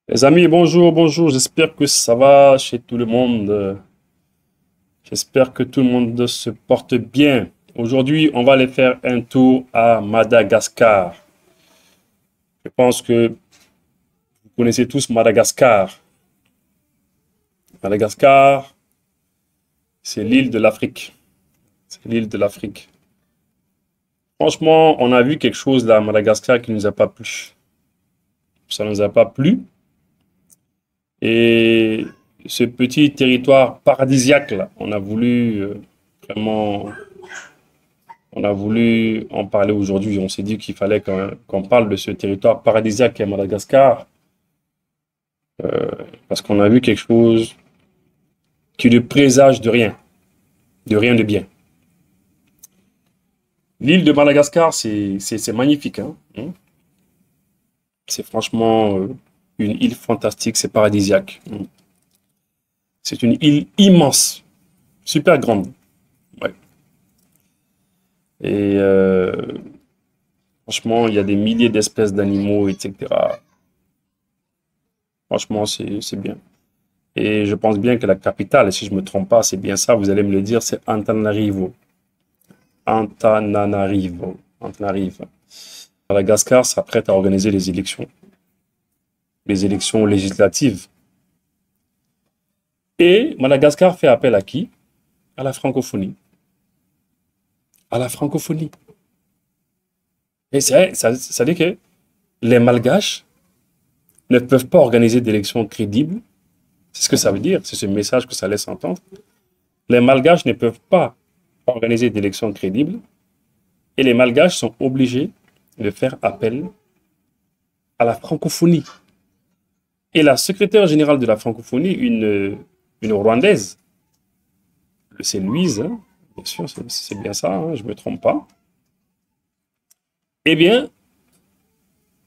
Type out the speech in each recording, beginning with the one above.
Les amis, bonjour, bonjour. J'espère que ça va chez tout le monde. J'espère que tout le monde se porte bien. Aujourd'hui, on va aller faire un tour à Madagascar. Je pense que vous connaissez tous Madagascar. Madagascar, c'est l'île de l'Afrique. C'est l'île de l'Afrique. Franchement, on a vu quelque chose là à Madagascar qui ne nous a pas plu. Ça ne nous a pas plu. Et ce petit territoire paradisiaque là, on a voulu vraiment on a voulu en parler aujourd'hui. On s'est dit qu'il fallait qu'on parle de ce territoire paradisiaque qu'est Madagascar, parce qu'on a vu quelque chose qui ne présage de rien de bien. L'île de Madagascar, c'est magnifique, hein. C'est franchement une île fantastique, c'est paradisiaque. C'est une île immense, super grande. Ouais. Et franchement, il y a des milliers d'espèces d'animaux, etc. Franchement, c'est bien. Et je pense bien que la capitale, si je ne me trompe pas, c'est bien ça, vous allez me le dire, c'est Antananarivo. Antananarivo. Antananarivo. Madagascar s'apprête à organiser les élections législatives. Et Madagascar fait appel à qui? À la francophonie. À la francophonie. Et ça dit que les Malgaches ne peuvent pas organiser d'élections crédibles. C'est ce que ça veut dire, c'est ce message que ça laisse entendre. Les Malgaches ne peuvent pas organiser d'élections crédibles et les Malgaches sont obligés de faire appel à la francophonie. Et la secrétaire générale de la francophonie, une Rwandaise, c'est Louise, hein, bien sûr, c'est bien ça, hein, je ne me trompe pas. Eh bien,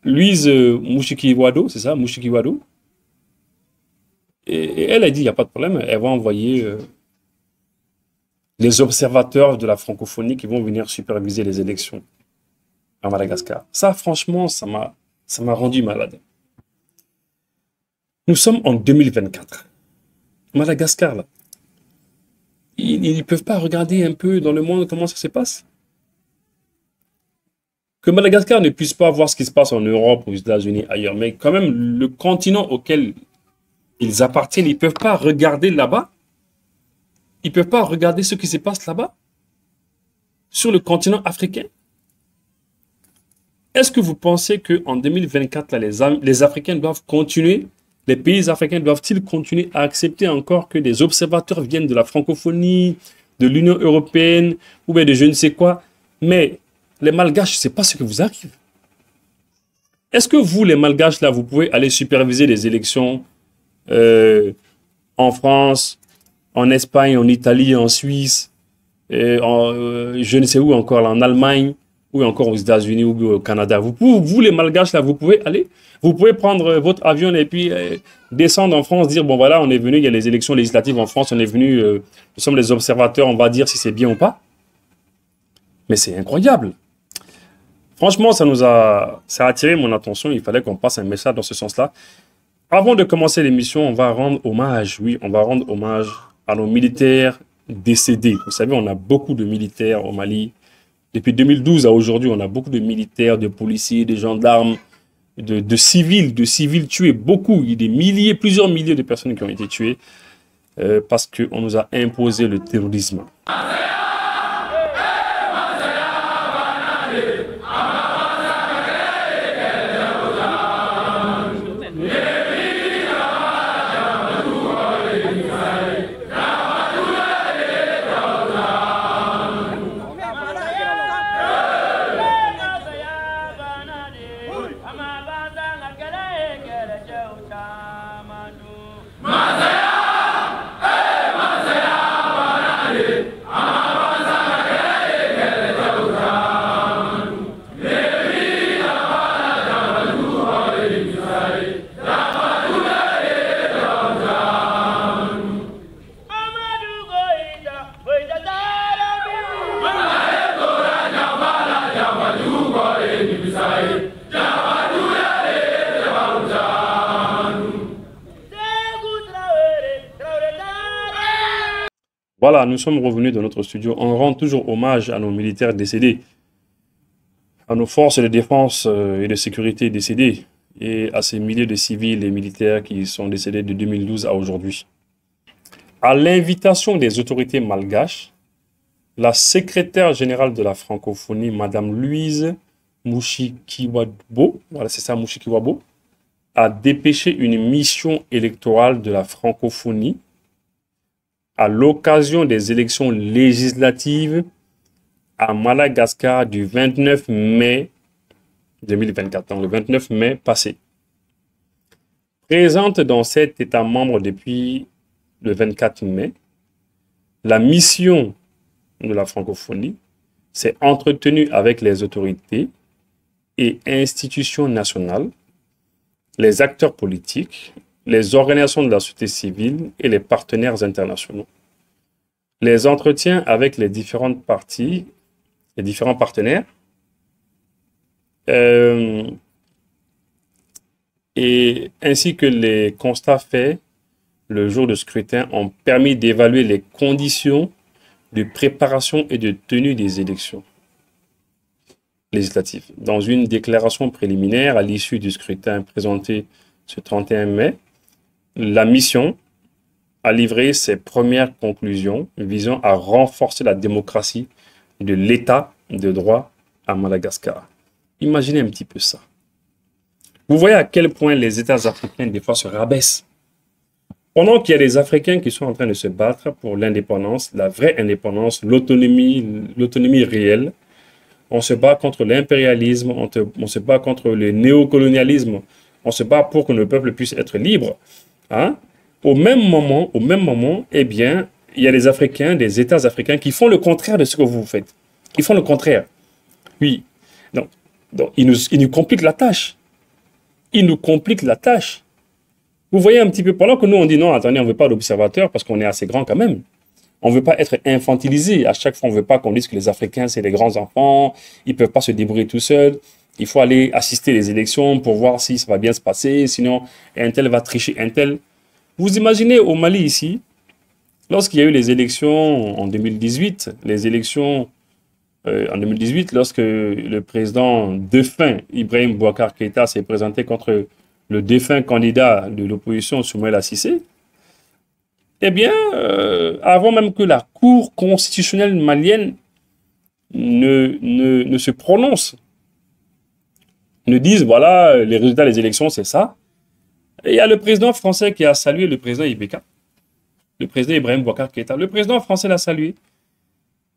Louise Mushikiwado, c'est ça, Mushikiwado, et elle a dit, il n'y a pas de problème, elle va envoyer les observateurs de la francophonie qui vont venir superviser les élections à Madagascar. Ça, franchement, ça m'a rendu malade. Nous sommes en 2024. Madagascar, là, ils ne peuvent pas regarder un peu dans le monde comment ça se passe? Que Madagascar ne puisse pas voir ce qui se passe en Europe, aux États-Unis, ailleurs, mais quand même, le continent auquel ils appartiennent, ils ne peuvent pas regarder là-bas. Ils ne peuvent pas regarder ce qui se passe là-bas, sur le continent africain. Est-ce que vous pensez qu'en 2024, là, les Africains doivent continuer, les pays africains doivent-ils continuer à accepter encore que des observateurs viennent de la francophonie, de l'Union européenne, ou bien de je ne sais quoi? Mais les Malgaches, ce n'est pas ce que vous arrive. Est-ce que vous, les Malgaches, là, vous pouvez aller superviser les élections en France, en Espagne, en Italie, en Suisse, je ne sais où encore, là, en Allemagne, ou encore aux États-Unis ou au Canada. Vous, les Malgaches, là, vous pouvez aller, vous pouvez prendre votre avion et puis descendre en France, dire, bon voilà, on est venu, il y a les élections législatives en France, on est venu, nous sommes les observateurs, on va dire si c'est bien ou pas. Mais c'est incroyable. Franchement, ça a attiré mon attention, il fallait qu'on passe un message dans ce sens-là. Avant de commencer l'émission, on va rendre hommage, oui, on va rendre hommage à nos militaires décédés. Vous savez, on a beaucoup de militaires au Mali. Depuis 2012 à aujourd'hui, on a beaucoup de militaires, de policiers, de gendarmes, de civils tués. Beaucoup, il y a des milliers, plusieurs milliers de personnes qui ont été tuées parce qu'on nous a imposé le terrorisme. Voilà, nous sommes revenus dans notre studio. On rend toujours hommage à nos militaires décédés, à nos forces de défense et de sécurité décédées, et à ces milliers de civils et militaires qui sont décédés de 2012 à aujourd'hui. À l'invitation des autorités malgaches, la secrétaire générale de la francophonie, Madame Louise Mushikiwabo, voilà, c'est ça, Mushikiwabo, a dépêché une mission électorale de la francophonie à l'occasion des élections législatives à Madagascar du 29 mai 2024, donc le 29 mai passé. Présente dans cet État membre depuis le 24 mai, la mission de la francophonie s'est entretenue avec les autorités et institutions nationales, les acteurs politiques, les organisations de la société civile et les partenaires internationaux. Les entretiens avec les différentes parties, les différents partenaires, et ainsi que les constats faits le jour de scrutin ont permis d'évaluer les conditions de préparation et de tenue des élections législatives. Dans une déclaration préliminaire à l'issue du scrutin présenté ce 31 mai, la mission a livré ses premières conclusions visant à renforcer la démocratie de l'État de droit à Madagascar. Imaginez un petit peu ça. Vous voyez à quel point les États africains des fois se rabaissent. Pendant qu'il y a des Africains qui sont en train de se battre pour l'indépendance, la vraie indépendance, l'autonomie réelle, on se bat contre l'impérialisme, on se bat contre le néocolonialisme, on se bat pour que nos peuples puissent être libres. Hein? Au même moment, eh bien, il y a des Africains, des États africains qui font le contraire de ce que vous faites. Ils font le contraire. Oui. Donc ils nous compliquent la tâche. Ils nous compliquent la tâche. Vous voyez un petit peu, pendant que nous on dit non, attendez, on ne veut pas d'observateurs parce qu'on est assez grand quand même. On ne veut pas être infantilisé. À chaque fois, on ne veut pas qu'on dise que les Africains, c'est des grands enfants, ils ne peuvent pas se débrouiller tout seuls. Il faut aller assister les élections pour voir si ça va bien se passer. Sinon, un tel va tricher un tel. Vous imaginez au Mali ici, lorsqu'il y a eu les élections en 2018, lorsque le président défunt Ibrahim Boubacar Keïta s'est présenté contre le défunt candidat de l'opposition Soumaïla Cissé, eh bien, avant même que la Cour constitutionnelle malienne ne se prononce, ne dise, voilà, les résultats des élections, c'est ça. Et il y a le président français qui a salué le président Ibeka, le président Ibrahim Boubacar Keïta. Le président français l'a salué.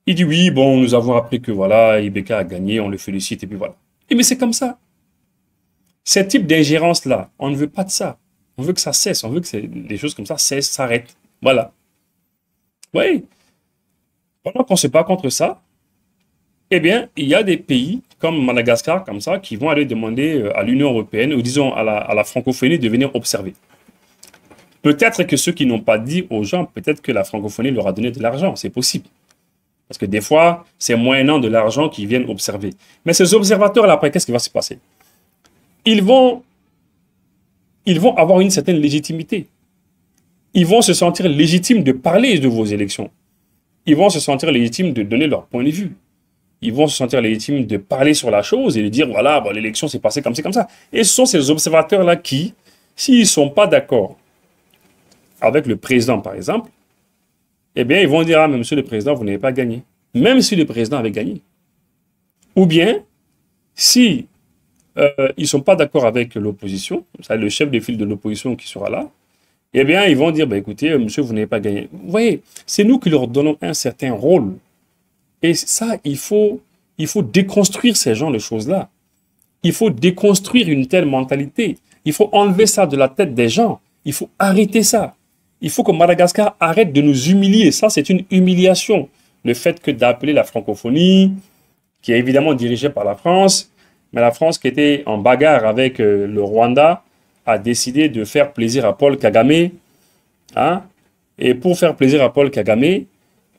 Il dit, oui, bon, nous avons appris que, voilà, Ibeka a gagné, on le félicite, et puis voilà. Et mais c'est comme ça. Ce type d'ingérence-là, on ne veut pas de ça. On veut que ça cesse, on veut que des choses comme ça cessent, s'arrêtent. Voilà. Oui. Pendant qu'on ne se bat contre ça, eh bien, il y a des pays comme Madagascar, comme ça, qui vont aller demander à l'Union européenne, ou disons à la francophonie, de venir observer. Peut-être que ceux qui n'ont pas dit aux gens, peut-être que la francophonie leur a donné de l'argent, c'est possible. Parce que des fois, c'est moyennant de l'argent qu'ils viennent observer. Mais ces observateurs-là, après, qu'est-ce qui va se passer? Ils vont avoir une certaine légitimité. Ils vont se sentir légitimes de parler de vos élections. Ils vont se sentir légitimes de donner leur point de vue. Ils vont se sentir légitimes de parler sur la chose et de dire, voilà, bon, l'élection s'est passée comme c'est comme ça. Et ce sont ces observateurs-là qui, s'ils ne sont pas d'accord avec le président, par exemple, eh bien, ils vont dire, ah, mais monsieur le président, vous n'avez pas gagné. Même si le président avait gagné. Ou bien, si ils ne sont pas d'accord avec l'opposition, c'est le chef de file de l'opposition qui sera là, eh bien, ils vont dire, bah, écoutez, monsieur, vous n'avez pas gagné. Vous voyez, c'est nous qui leur donnons un certain rôle. Et ça, il faut déconstruire ces genres de choses-là. Il faut déconstruire une telle mentalité. Il faut enlever ça de la tête des gens. Il faut arrêter ça. Il faut que Madagascar arrête de nous humilier. Ça, c'est une humiliation. Le fait que d'appeler la francophonie, qui est évidemment dirigée par la France, mais la France qui était en bagarre avec le Rwanda, a décidé de faire plaisir à Paul Kagame. Hein? Et pour faire plaisir à Paul Kagame,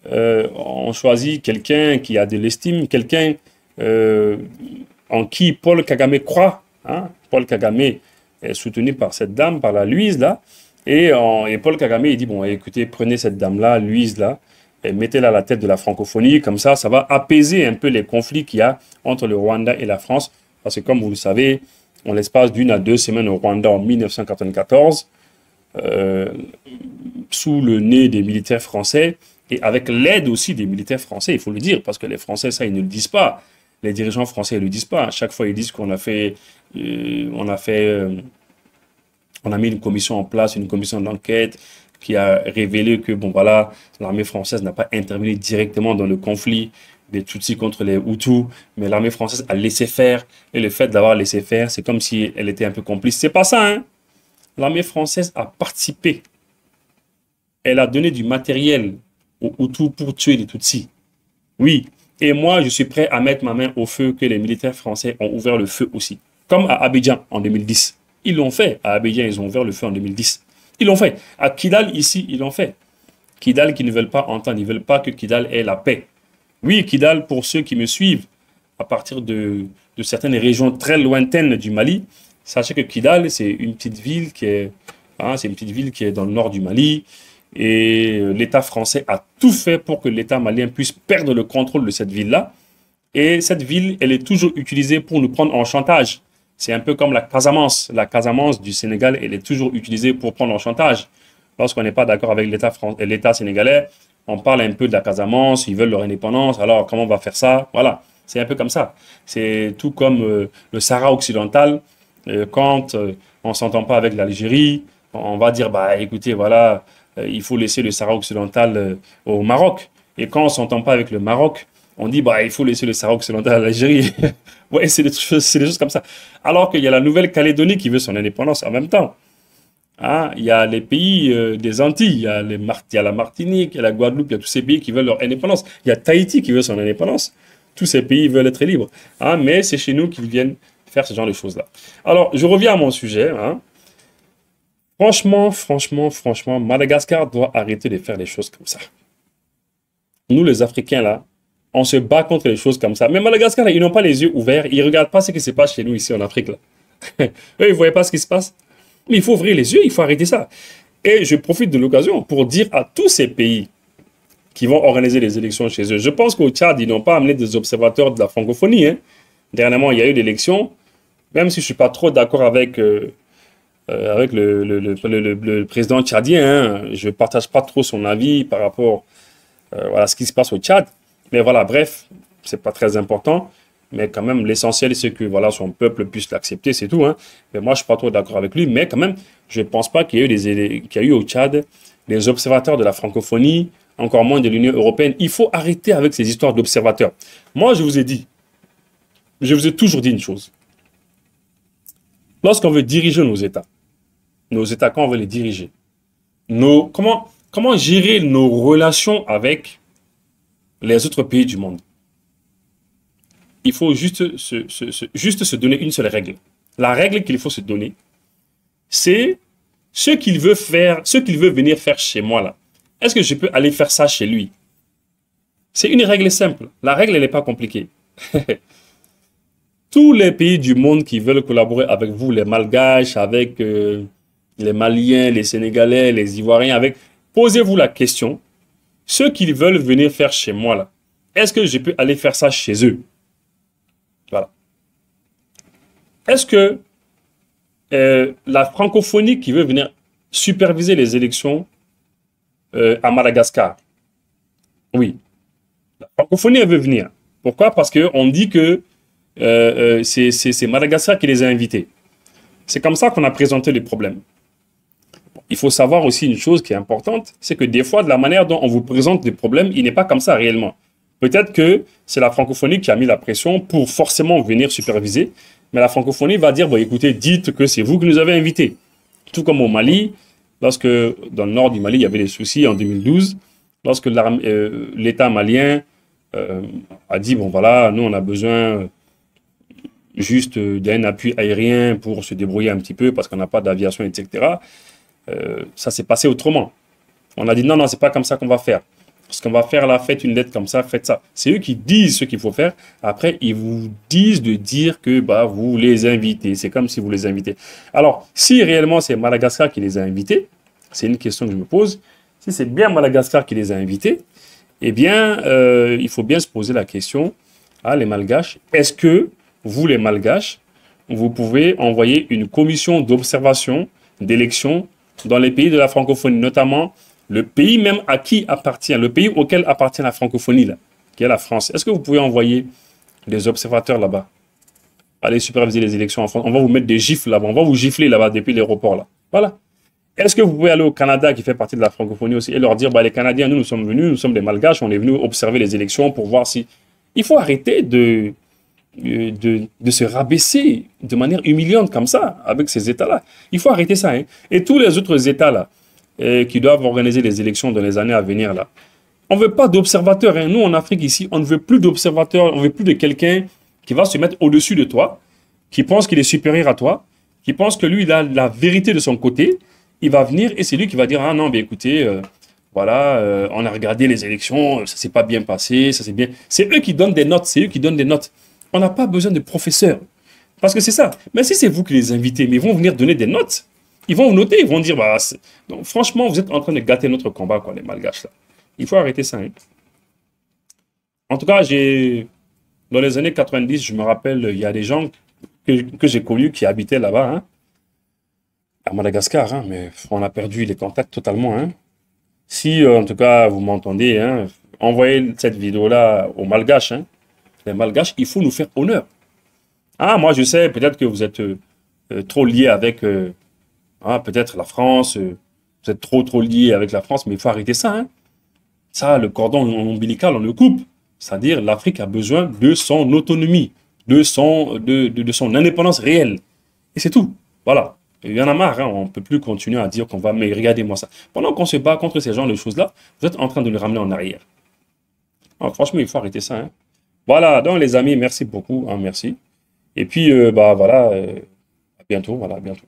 on choisit quelqu'un qui a de l'estime, quelqu'un en qui Paul Kagame croit. Hein? Paul Kagame est soutenu par cette dame, par la Louise, là. Et Paul Kagame, il dit, bon, écoutez, prenez cette dame-là, Louise, là, et mettez-la à la tête de la francophonie. Comme ça va apaiser un peu les conflits qu'il y a entre le Rwanda et la France. Parce que comme vous le savez, en l'espace d'1 à 2 semaines au Rwanda en 1994, sous le nez des militaires français et avec l'aide aussi des militaires français, il faut le dire, parce que les Français, ça, ils ne le disent pas. Les dirigeants français ne le disent pas. À chaque fois, ils disent qu'on a fait, on a mis une commission en place, une commission d'enquête qui a révélé que, bon, voilà, l'armée française n'a pas intervenu directement dans le conflit des Tutsis contre les Hutus, mais l'armée française a laissé faire. Et le fait d'avoir laissé faire, c'est comme si elle était un peu complice. C'est pas ça, hein. L'armée française a participé. Elle a donné du matériel aux Hutus pour tuer les Tutsis. Oui. Et moi, je suis prêt à mettre ma main au feu que les militaires français ont ouvert le feu aussi. Comme à Abidjan en 2010. Ils l'ont fait. À Abidjan, ils ont ouvert le feu en 2010. Ils l'ont fait. À Kidal, ici, ils l'ont fait. Kidal qui ne veulent pas entendre. Ils ne veulent pas que Kidal ait la paix. Oui, Kidal, pour ceux qui me suivent, à partir de certaines régions très lointaines du Mali, sachez que Kidal, c'est une petite ville qui est, c'est une petite ville qui est dans le nord du Mali. Et l'État français a tout fait pour que l'État malien puisse perdre le contrôle de cette ville-là. Et cette ville, elle est toujours utilisée pour nous prendre en chantage. C'est un peu comme la Casamance. La Casamance du Sénégal, elle est toujours utilisée pour prendre en chantage. Lorsqu'on n'est pas d'accord avec l'État sénégalais, on parle un peu de la Casamance, ils veulent leur indépendance, alors comment on va faire ça? Voilà, c'est un peu comme ça. C'est tout comme le Sahara occidental. Quand on ne s'entend pas avec l'Algérie, on va dire, bah écoutez, voilà, il faut laisser le Sahara occidental au Maroc. Et quand on ne s'entend pas avec le Maroc, on dit, bah il faut laisser le Sahara occidental à l'Algérie. Ouais, c'est des choses comme ça. Alors qu'il y a la Nouvelle-Calédonie qui veut son indépendance en même temps. Hein, il y a les pays des Antilles, il y a la Martinique, il y a la Guadeloupe, il y a tous ces pays qui veulent leur indépendance. Il y a Tahiti qui veut son indépendance. Tous ces pays veulent être libres. Hein, mais c'est chez nous qu'ils viennent faire ce genre de choses-là. Alors, je reviens à mon sujet. Hein. Franchement, Madagascar doit arrêter de faire des choses comme ça. Nous, les Africains, là, on se bat contre les choses comme ça. Mais Madagascar, là, ils n'ont pas les yeux ouverts. Ils ne regardent pas ce qui se passe chez nous, ici, en Afrique. Là. Eux, ils ne voyaient pas ce qui se passe. Mais il faut ouvrir les yeux, il faut arrêter ça. Et je profite de l'occasion pour dire à tous ces pays qui vont organiser les élections chez eux. Je pense qu'au Tchad, ils n'ont pas amené des observateurs de la francophonie. Hein. Dernièrement, il y a eu l'élection. Même si je ne suis pas trop d'accord avec le président tchadien, hein. Je ne partage pas trop son avis par rapport à ce qui se passe au Tchad. Mais voilà, bref, ce n'est pas très important. Mais quand même, l'essentiel, c'est que voilà, son peuple puisse l'accepter, c'est tout. Hein. Mais moi, je ne suis pas trop d'accord avec lui. Mais quand même, je ne pense pas qu'il y ait eu au Tchad des observateurs de la francophonie, encore moins de l'Union européenne. Il faut arrêter avec ces histoires d'observateurs. Moi, je vous ai toujours dit une chose. Lorsqu'on veut diriger nos États, quand on veut les diriger, comment gérer nos relations avec les autres pays du monde? Il faut juste se donner une seule règle. La règle qu'il faut se donner, c'est ce qu'il veut faire, ce qu'il veut venir faire chez moi là. Est-ce que je peux aller faire ça chez lui? C'est une règle simple. La règle, elle n'est pas compliquée. Tous les pays du monde qui veulent collaborer avec vous, les Malgaches, avec les Maliens, les Sénégalais, les Ivoiriens, posez-vous la question, ceux qu'ils veulent venir faire chez moi là, est-ce que je peux aller faire ça chez eux? Voilà. Est-ce que la francophonie qui veut venir superviser les élections à Madagascar? Oui. La francophonie, elle veut venir. Pourquoi? Parce qu'on dit que c'est Madagascar qui les a invités. C'est comme ça qu'on a présenté les problèmes. Il faut savoir aussi une chose qui est importante, c'est que des fois, de la manière dont on vous présente des problèmes, il n'est pas comme ça réellement. Peut-être que c'est la francophonie qui a mis la pression pour forcément venir superviser, mais la francophonie va dire, bon, écoutez, dites que c'est vous qui nous avez invités. Tout comme au Mali, lorsque dans le nord du Mali, il y avait des soucis en 2012, lorsque l'État malien a dit, bon voilà, nous on a besoin juste d'un appui aérien pour se débrouiller un petit peu parce qu'on n'a pas d'aviation, etc. Ça s'est passé autrement. On a dit, non, c'est pas comme ça qu'on va faire. Ce qu'on va faire là, faites une lettre comme ça, faites ça. C'est eux qui disent ce qu'il faut faire. Après, ils vous disent de dire que bah, vous les invitez. C'est comme si vous les invitez. Alors, si réellement c'est Madagascar qui les a invités, c'est une question que je me pose. Si c'est bien Madagascar qui les a invités, Eh bien, il faut bien se poser la question, les Malgaches, est-ce que vous, les Malgaches, vous pouvez envoyer une commission d'observation d'élections dans les pays de la francophonie, notamment le pays même à qui appartient, le pays auquel appartient la francophonie, là, qui est la France. Est-ce que vous pouvez envoyer des observateurs là-bas? Allez superviser les élections en France. On va vous mettre des gifles là-bas. On va vous gifler là-bas depuis l'aéroport là. Voilà. Est-ce que vous pouvez aller au Canada, qui fait partie de la francophonie aussi, et leur dire, les Canadiens, nous sommes venus, nous sommes des Malgaches, on est venus observer les élections pour voir si... Il faut arrêter de se rabaisser de manière humiliante comme ça, avec ces États-là. Il faut arrêter ça. Hein. Et tous les autres États-là, qui doivent organiser les élections dans les années à venir, là, on ne veut pas d'observateurs. Hein. Nous, en Afrique, ici, on ne veut plus d'observateurs, on ne veut plus de quelqu'un qui va se mettre au-dessus de toi, qui pense qu'il est supérieur à toi, qui pense que lui, il a la vérité de son côté. Il va venir et c'est lui qui va dire, ah non, bien écoutez, voilà, on a regardé les élections, ça s'est pas bien passé, ça c'est bien. C'est eux qui donnent des notes, c'est eux qui donnent des notes. On n'a pas besoin de professeurs. Parce que c'est ça. Mais si c'est vous qui les invitez, mais ils vont venir donner des notes. Ils vont noter, ils vont dire, donc, franchement, vous êtes en train de gâter notre combat, quoi, les Malgaches, là. Il faut arrêter ça. Hein. En tout cas, dans les années 90, je me rappelle, il y a des gens que j'ai connus qui habitaient là-bas, hein, à Madagascar, hein, mais on a perdu les contacts totalement. Hein. Si, en tout cas, vous m'entendez, hein, envoyez cette vidéo-là aux Malgaches. Hein. Les Malgaches, il faut nous faire honneur. Ah, moi, je sais, peut-être que vous êtes trop liés avec, peut-être la France, vous êtes trop liés avec la France, mais il faut arrêter ça. Hein. Ça, le cordon ombilical, on le coupe. C'est-à-dire, l'Afrique a besoin de son autonomie, de son indépendance réelle. Et c'est tout. Voilà. Il y en a marre, hein. On ne peut plus continuer à dire qu'on va, mais regardez-moi ça. Pendant qu'on se bat contre ces genres de choses-là, vous êtes en train de nous ramener en arrière. Alors, franchement, il faut arrêter ça. Hein. Voilà, donc les amis, merci beaucoup. Hein, merci. Et puis, voilà, à bientôt. Voilà, à bientôt.